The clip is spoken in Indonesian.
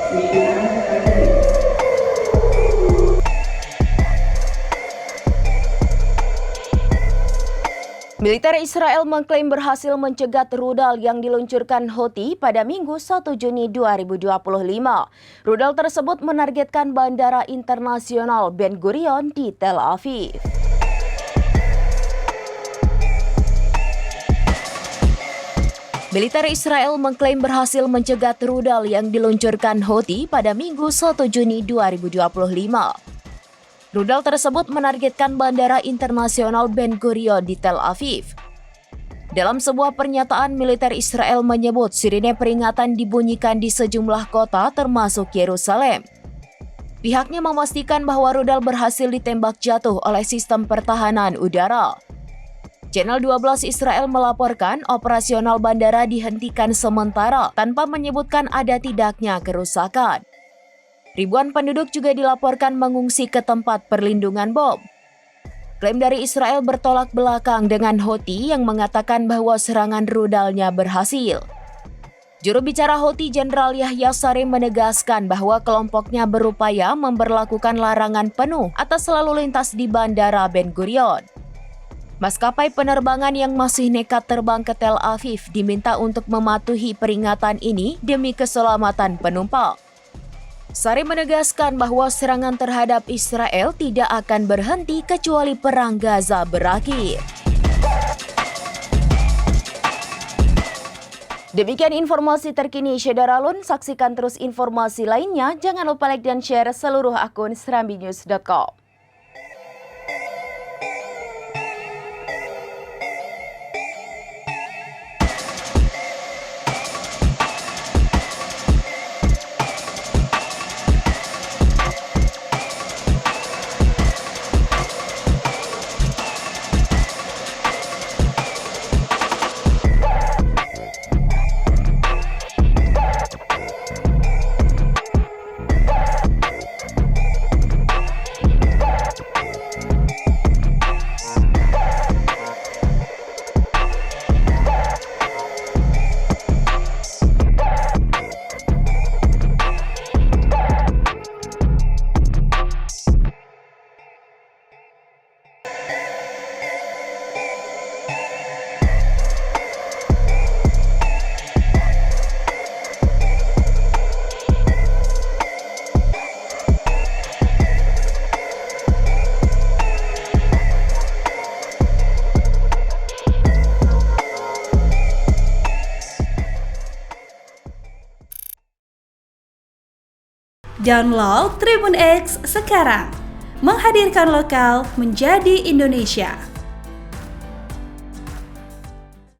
Militer Israel mengklaim berhasil mencegat rudal yang diluncurkan Houthi pada Minggu 1 Juni 2025. Rudal tersebut menargetkan Bandara Internasional Ben Gurion di Tel Aviv. Militer Israel mengklaim berhasil mencegat rudal yang diluncurkan Houthi pada Minggu 1 Juni 2025. Rudal tersebut menargetkan Bandara Internasional Ben Gurion di Tel Aviv. Dalam sebuah pernyataan, militer Israel menyebut sirine peringatan dibunyikan di sejumlah kota termasuk Yerusalem. Pihaknya memastikan bahwa rudal berhasil ditembak jatuh oleh sistem pertahanan udara. Channel 12 Israel melaporkan operasional bandara dihentikan sementara tanpa menyebutkan ada tidaknya kerusakan. Ribuan penduduk juga dilaporkan mengungsi ke tempat perlindungan bom. Klaim dari Israel bertolak belakang dengan Houthi yang mengatakan bahwa serangan rudalnya berhasil. Juru bicara Houthi Jenderal Yahya Saree menegaskan bahwa kelompoknya berupaya memberlakukan larangan penuh atas lalu lintas di Bandara Ben Gurion. Maskapai penerbangan yang masih nekat terbang ke Tel Aviv diminta untuk mematuhi peringatan ini demi keselamatan penumpang. Saree menegaskan bahwa serangan terhadap Israel tidak akan berhenti kecuali perang Gaza berakhir. Demikian informasi terkini Syederalun. Saksikan terus informasi lainnya. Jangan lupa like dan share seluruh akun serambinews.com. Download Tribun X sekarang, menghadirkan lokal menjadi Indonesia.